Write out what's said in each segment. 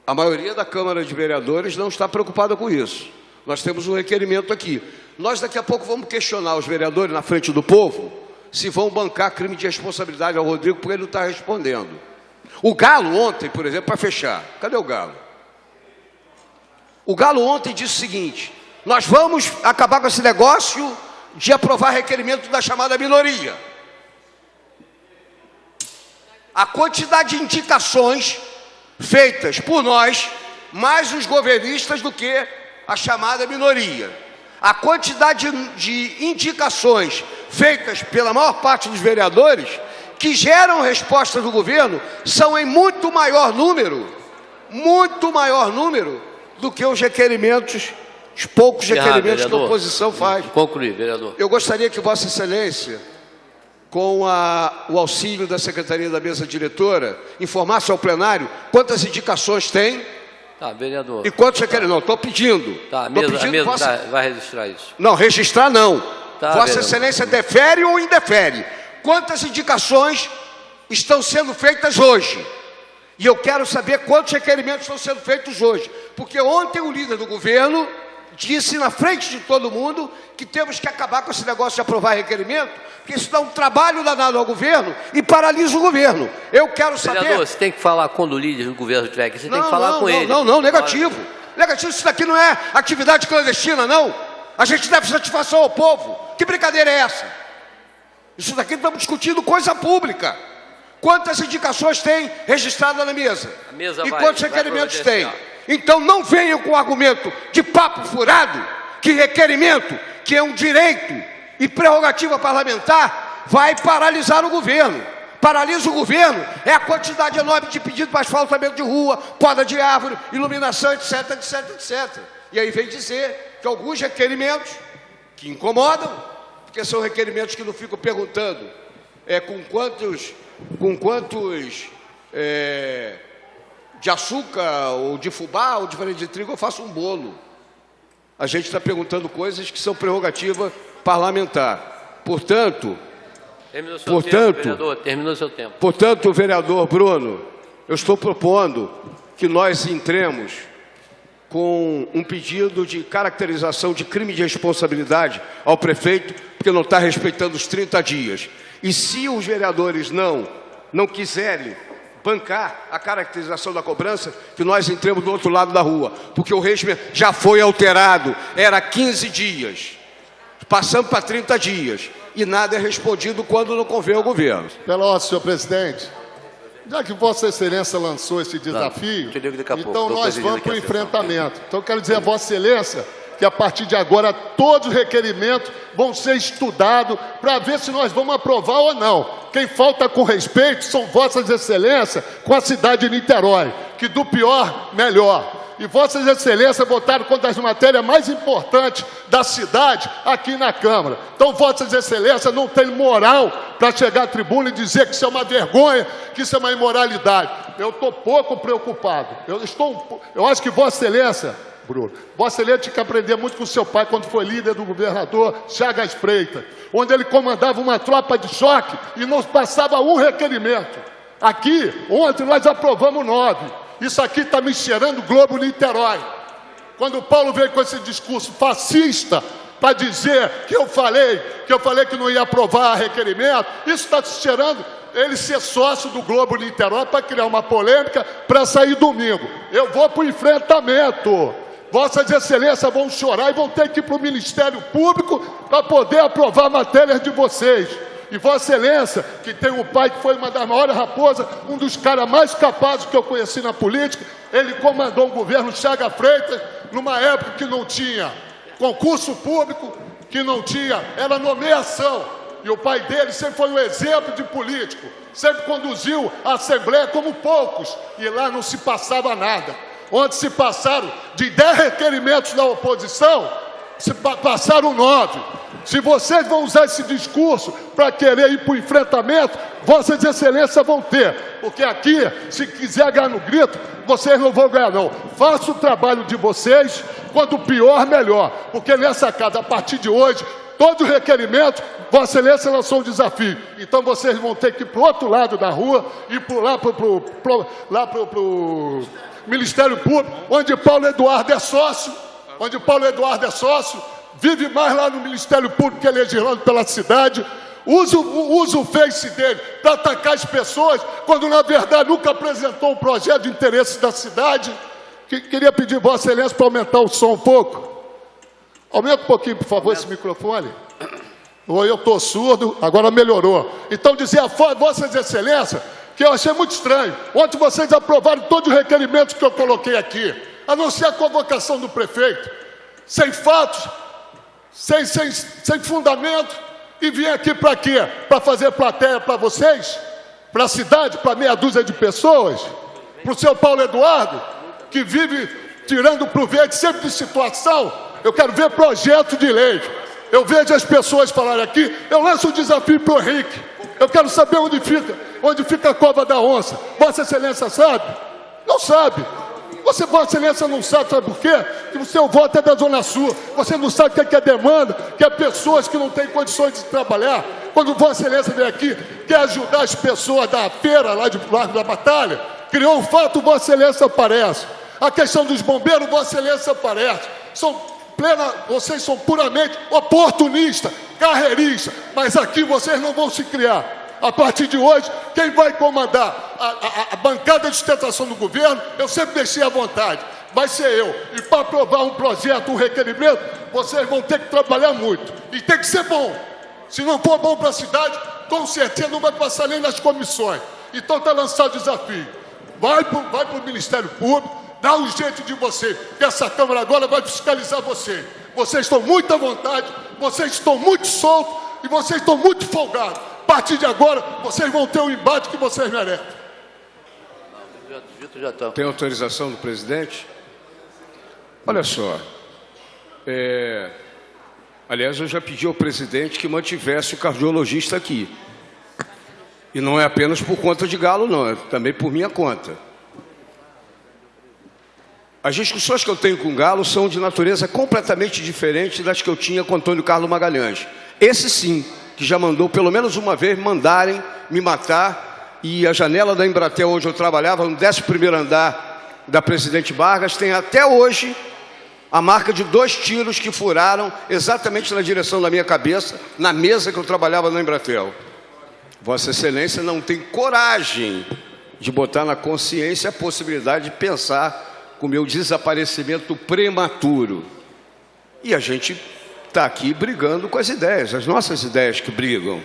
A maioria da Câmara de Vereadores não está preocupada com isso. Nós temos um requerimento aqui. Nós daqui a pouco vamos questionar os vereadores na frente do povo se vão bancar crime de responsabilidade ao Rodrigo, porque ele não está respondendo. O Galo ontem, por exemplo, para fechar, cadê o Galo? O Galo ontem disse o seguinte: nós vamos acabar com esse negócio de aprovar requerimento da chamada minoria. A quantidade de indicações feitas por nós, mais os governistas, do que a chamada minoria. A quantidade de indicações feitas pela maior parte dos vereadores, que geram respostas do governo, são em muito maior número do que os requerimentos, os poucos requerimentos que a oposição faz. Concluir, vereador. Eu gostaria que Vossa Excelência, com o auxílio da Secretaria da Mesa Diretora, informasse ao plenário quantas indicações tem. Tá, vereador. E quantos requerimentos? Não, estou pedindo. Tá, a mesa vai registrar isso. Não, registrar não. Tá, Vossa vereador. Excelência defere ou indefere? Quantas indicações estão sendo feitas hoje? E eu quero saber quantos requerimentos estão sendo feitos hoje. Porque ontem o líder do governo disse na frente de todo mundo que temos que acabar com esse negócio de aprovar requerimento, porque isso dá um trabalho danado ao governo e paralisa o governo. Eu quero saber... Vereador, você tem que falar quando o líder do governo estiver aqui, você tem que falar com ele. Não, negativo. Negativo, isso daqui não é atividade clandestina, não. A gente deve satisfação ao povo. Que brincadeira é essa? Isso daqui estamos discutindo coisa pública. Quantas indicações tem registrada na mesa? A mesa e quantos requerimentos tem? Então não venham com o argumento de papo furado, que requerimento, que é um direito e prerrogativa parlamentar, vai paralisar o governo. Paralisa o governo é a quantidade enorme de pedido para asfaltamento de rua, poda de árvore, iluminação, etc, etc, etc. E aí vem dizer que alguns requerimentos que incomodam, porque são requerimentos que não ficam perguntando com quantos de açúcar, ou de fubá, ou de farinha de trigo eu faço um bolo. A gente está perguntando coisas que são prerrogativa parlamentar. Portanto, terminou seu tempo. Portanto, vereador Bruno, eu estou propondo que nós entremos com um pedido de caracterização de crime de responsabilidade ao prefeito, porque não está respeitando os 30 dias. E se os vereadores não quiserem bancar a caracterização da cobrança, que nós entremos do outro lado da rua, porque o regime já foi alterado, era 15 dias, passamos para 30 dias, e nada é respondido quando não convém ao governo. Pela ordem, senhor presidente, já que Vossa Excelência lançou esse desafio, então nós vamos para o enfrentamento. Então eu quero dizer a Vossa Excelência que a partir de agora todos os requerimentos vão ser estudados para ver se nós vamos aprovar ou não. Quem falta com respeito são Vossas Excelências com a cidade de Niterói, que do pior, melhor. E Vossas Excelências votaram contra as matérias mais importantes da cidade aqui na Câmara. Então Vossas Excelências não tem moral para chegar à tribuna e dizer que isso é uma vergonha, que isso é uma imoralidade. Eu estou pouco preocupado. Eu acho que Vossa Excelência, Bruno, Vossa Excelência tinha que aprender muito com seu pai quando foi líder do governador Chagas Freitas, onde ele comandava uma tropa de choque e não passava um requerimento. Aqui, ontem nós aprovamos 9. Isso aqui está me cheirando Globo Niterói. Quando o Paulo veio com esse discurso fascista para dizer que eu falei que não ia aprovar requerimento, isso está cheirando ele ser sócio do Globo Niterói para criar uma polêmica para sair domingo. Eu vou para o enfrentamento. Vossas Excelências vão chorar e vão ter que ir para o Ministério Público para poder aprovar matérias de vocês. E Vossa Excelência, que tem um pai que foi uma das maiores raposas, um dos caras mais capazes que eu conheci na política, ele comandou um governo Chagas Freitas numa época que não tinha concurso público, que não tinha, era nomeação. E o pai dele sempre foi um exemplo de político, sempre conduziu a Assembleia como poucos, e lá não se passava nada. Onde se passaram de 10 requerimentos da oposição, se passaram 9. Se vocês vão usar esse discurso para querer ir para o enfrentamento, Vossas Excelências vão ter. Porque aqui, se quiser ganhar no grito, vocês não vão ganhar, não. Faça o trabalho de vocês, quanto pior, melhor. Porque nessa casa, a partir de hoje, todos os requerimentos, Vossa Excelência lançou um desafio. Então vocês vão ter que ir para o outro lado da rua e lá para o Ministério Público, onde Paulo Eduardo é sócio, vive mais lá no Ministério Público que é legislando pela cidade, usa o Face dele para atacar as pessoas, quando na verdade nunca apresentou um projeto de interesse da cidade. Queria pedir Vossa Excelência para aumentar o som um pouco. Aumenta um pouquinho, por favor, esse microfone. Eu estou surdo, agora melhorou. Então dizer a Vossa Excelência que eu achei muito estranho. Ontem vocês aprovaram todos os requerimentos que eu coloquei aqui, a não ser a convocação do prefeito, sem fatos, sem fundamento, e vim aqui para quê? Para fazer plateia para vocês? Para a cidade, para meia dúzia de pessoas? Para o seu Paulo Eduardo, que vive tirando proveito sempre de situação? Eu quero ver projeto de lei. Eu vejo as pessoas falarem aqui, eu lanço um desafio para o Henrique. Eu quero saber onde fica a cova da onça. Vossa Excelência sabe? Não sabe. Vossa Excelência não sabe por quê? Que o seu voto é da Zona Sul. Você não sabe o que é demanda, que é pessoas que não têm condições de trabalhar. Quando Vossa Excelência vem aqui, quer ajudar as pessoas da feira lá de Largo da Batalha, criou um fato, Vossa Excelência aparece. A questão dos bombeiros, Vossa Excelência aparece. Vocês são puramente oportunistas, carreiristas, mas aqui vocês não vão se criar. A partir de hoje, quem vai comandar a bancada de sustentação do governo, eu sempre deixei à vontade, vai ser eu. E para aprovar um projeto, um requerimento, vocês vão ter que trabalhar muito. E tem que ser bom. Se não for bom para a cidade, com certeza não vai passar nem nas comissões. Então está lançado o desafio. Vai para o Ministério Público, dá um jeito de você, que essa Câmara agora vai fiscalizar você. Vocês estão muito à vontade, vocês estão muito soltos e vocês estão muito folgados. A partir de agora, vocês vão ter o embate que vocês merecem. Tem autorização do presidente? Olha só. Aliás, eu já pedi ao presidente que mantivesse o cardiologista aqui. E não é apenas por conta de Galo, não. É também por minha conta. As discussões que eu tenho com o Galo são de natureza completamente diferente das que eu tinha com Antônio Carlos Magalhães. Esse sim, que já mandou pelo menos uma vez mandarem me matar, e a janela da Embratel, onde eu trabalhava, no 11º andar da Presidente Vargas, tem até hoje a marca de 2 tiros que furaram exatamente na direção da minha cabeça, na mesa que eu trabalhava na Embratel. Vossa Excelência não tem coragem de botar na consciência a possibilidade de pensar com o meu desaparecimento prematuro. E a gente está aqui brigando com as ideias, as nossas ideias que brigam.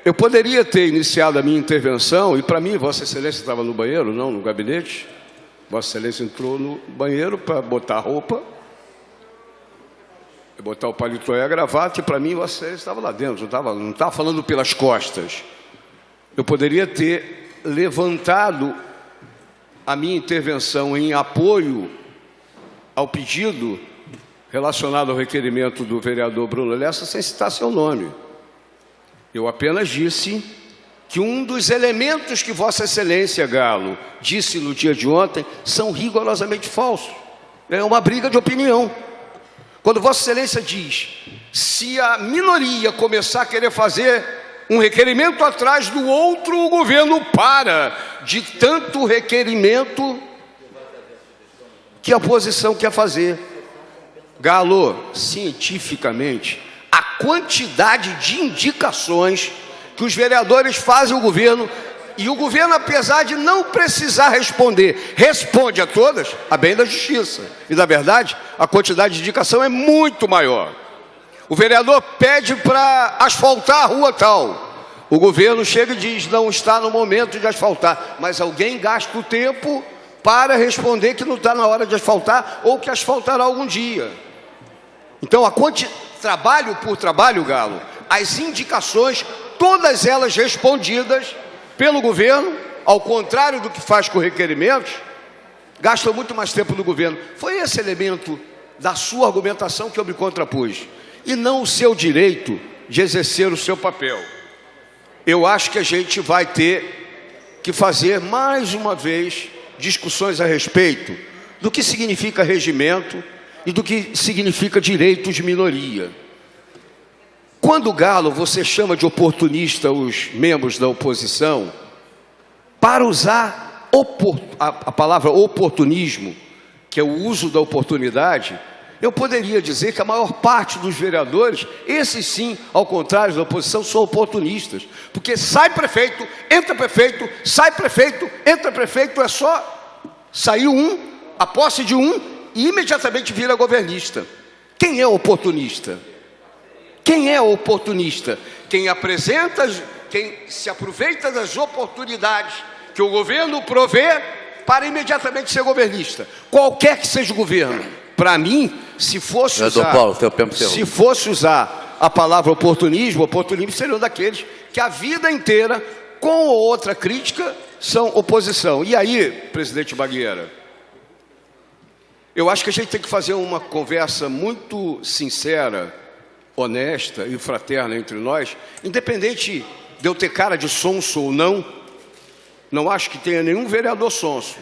Eu poderia ter iniciado a minha intervenção, e para mim, Vossa Excelência estava no banheiro, não no gabinete. Vossa Excelência entrou no banheiro para botar a roupa, botar o paletó e a gravata, e para mim, Vossa Excelência estava lá dentro, não estava falando pelas costas. Eu poderia ter levantado a minha intervenção em apoio ao pedido relacionado ao requerimento do vereador Bruno Lessa sem citar seu nome. Eu apenas disse que um dos elementos que Vossa Excelência, Galo, disse no dia de ontem são rigorosamente falsos. É uma briga de opinião. Quando Vossa Excelência diz, se a minoria começar a querer fazer um requerimento atrás do outro, o governo para de tanto requerimento que a oposição quer fazer. Galo, cientificamente, a quantidade de indicações que os vereadores fazem ao governo, e o governo, apesar de não precisar responder, responde a todas, a bem da justiça. E, na verdade, a quantidade de indicação é muito maior. O vereador pede para asfaltar a rua tal. O governo chega e diz, não está no momento de asfaltar. Mas alguém gasta o tempo para responder que não está na hora de asfaltar ou que asfaltará algum dia. Então, trabalho por trabalho, Galo, as indicações, todas elas respondidas pelo governo, ao contrário do que faz com requerimentos, gastam muito mais tempo no governo. Foi esse elemento da sua argumentação que eu me contrapus, e não o seu direito de exercer o seu papel. Eu acho que a gente vai ter que fazer, mais uma vez, discussões a respeito do que significa regimento e do que significa direitos de minoria. Quando, Galo, você chama de oportunista os membros da oposição, para usar a palavra oportunismo, que é o uso da oportunidade, eu poderia dizer que a maior parte dos vereadores, esses sim, ao contrário da oposição, são oportunistas. Porque sai prefeito, entra prefeito, sai prefeito, entra prefeito, é só sair a posse de e imediatamente vira governista. Quem é oportunista? Quem é oportunista? Quem se aproveita das oportunidades que o governo provê para imediatamente ser governista. Qualquer que seja o governo. Para mim, se fosse usar a palavra oportunismo seria um daqueles que a vida inteira, com ou outra crítica, são oposição. E aí, presidente Bagueira, eu acho que a gente tem que fazer uma conversa muito sincera, honesta e fraterna entre nós, independente de eu ter cara de sonso ou não. Não acho que tenha nenhum vereador sonso.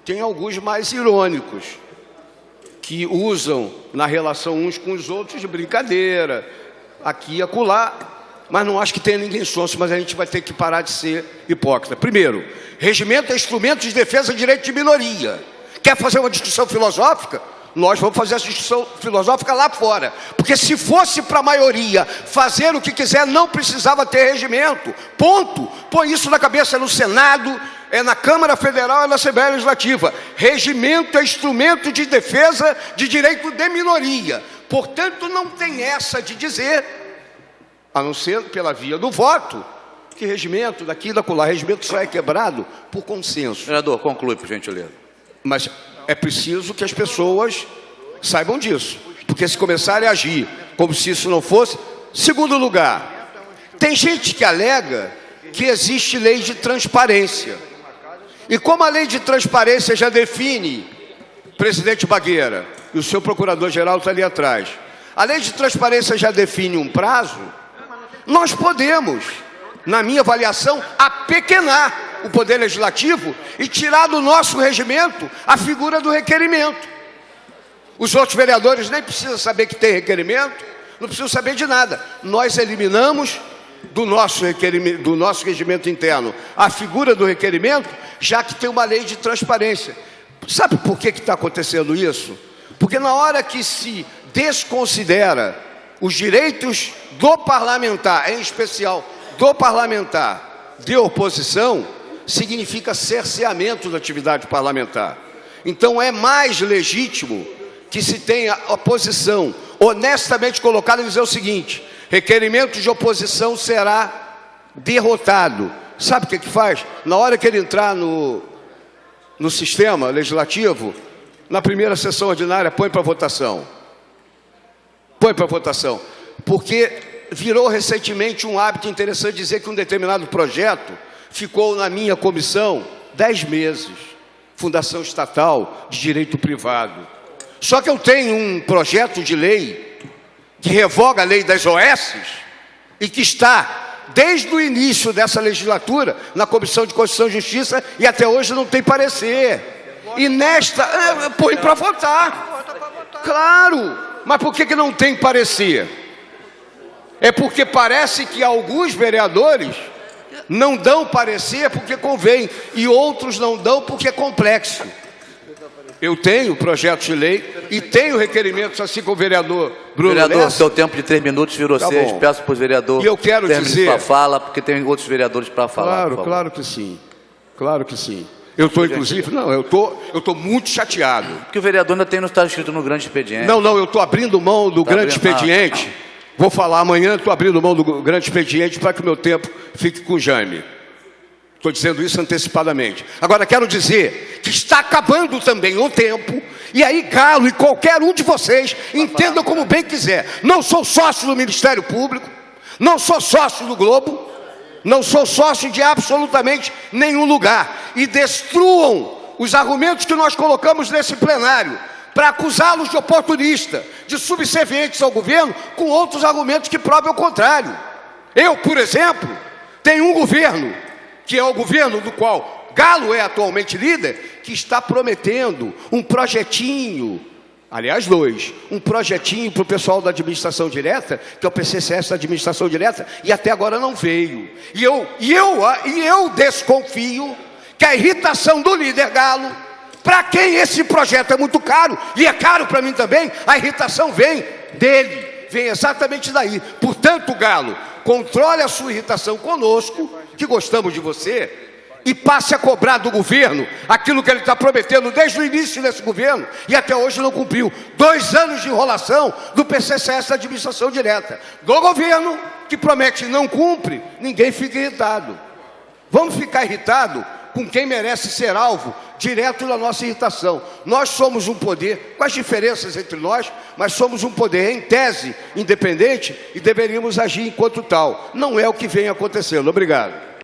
Tem alguns mais irônicos, que usam na relação uns com os outros de brincadeira, aqui e acolá, mas não acho que tenha ninguém sonso, mas a gente vai ter que parar de ser hipócrita. Primeiro, regimento é instrumento de defesa de direito de minoria. Quer fazer uma discussão filosófica? Nós vamos fazer essa discussão filosófica lá fora. Porque se fosse para a maioria fazer o que quiser, não precisava ter regimento. Ponto. Põe isso na cabeça no Senado, na Câmara Federal e na Assembleia Legislativa. Regimento é instrumento de defesa de direito de minoria. Portanto, não tem essa de dizer, a não ser pela via do voto, que regimento daqui e da acolá. Regimento só é quebrado por consenso. Senador, conclui, por gentileza. Mas é preciso que as pessoas saibam disso. Porque se começarem a agir como se isso não fosse... Segundo lugar, tem gente que alega que existe lei de transparência. E como a lei de transparência já define, presidente Bagueira, e o seu procurador-geral está ali atrás, a lei de transparência já define um prazo, nós podemos, na minha avaliação, apequenar o Poder Legislativo e tirar do nosso regimento a figura do requerimento. Os outros vereadores nem precisam saber que tem requerimento, não precisam saber de nada. Nós eliminamos do nosso regimento interno a figura do requerimento, já que tem uma lei de transparência. Sabe por que está acontecendo isso? Porque na hora que se desconsidera os direitos do parlamentar, em especial do parlamentar de oposição, significa cerceamento da atividade parlamentar. Então é mais legítimo que se tenha a posição honestamente colocada e dizer o seguinte: requerimento de oposição será derrotado. Sabe o que faz? Na hora que ele entrar no sistema legislativo, na primeira sessão ordinária, põe para votação. Põe para votação. Porque virou recentemente um hábito interessante dizer que um determinado projeto ficou na minha comissão 10 meses. Fundação Estatal de Direito Privado. Só que eu tenho um projeto de lei que revoga a lei das OS e que está, desde o início dessa legislatura, na Comissão de Constituição e Justiça e até hoje não tem parecer. E nesta... põe para votar. Claro, mas por que não tem parecer? É porque parece que alguns vereadores não dão parecer porque convém e outros não dão porque é complexo. Eu tenho projetos de lei e tenho requerimentos, assim como o vereador Bruno Vereador, Lessa. seu tempo de 3 minutos virou 6. Peço para os vereadores e eu quero dizer sua fala, porque tem outros vereadores para falar. Claro que sim. Claro que sim. Eu estou, inclusive, eu estou muito chateado. Porque o vereador ainda não está escrito no grande expediente. Não, eu estou abrindo mão do grande expediente. Vou falar amanhã, estou abrindo mão do grande expediente para que o meu tempo fique com o Jaime. Estou dizendo isso antecipadamente. Agora, quero dizer que está acabando também o tempo. E aí, Galo e qualquer um de vocês, entendam como bem quiser. Não sou sócio do Ministério Público, não sou sócio do Globo, não sou sócio de absolutamente nenhum lugar. E destruam os argumentos que nós colocamos nesse plenário para acusá-los de oportunista, de subservientes ao governo, com outros argumentos que provem o contrário. Eu, por exemplo, tenho um governo, que é o governo do qual Galo é atualmente líder, que está prometendo um projetinho aliás, 2, um projetinho para o pessoal da administração direta, que é o PCCS da administração direta, e até agora não veio. E eu desconfio que a irritação do líder Galo, para quem esse projeto é muito caro, e é caro para mim também, a irritação vem dele, vem exatamente daí. Portanto, Galo, controle a sua irritação conosco, que gostamos de você, e passe a cobrar do governo aquilo que ele está prometendo desde o início desse governo e até hoje não cumpriu. 2 anos de enrolação do PCCS da administração direta. Do governo que promete e não cumpre, ninguém fica irritado. Vamos ficar irritado com quem merece ser alvo direto da nossa irritação. Nós somos um poder, com as diferenças entre nós, mas somos um poder, em tese, independente, e deveríamos agir enquanto tal. Não é o que vem acontecendo. Obrigado.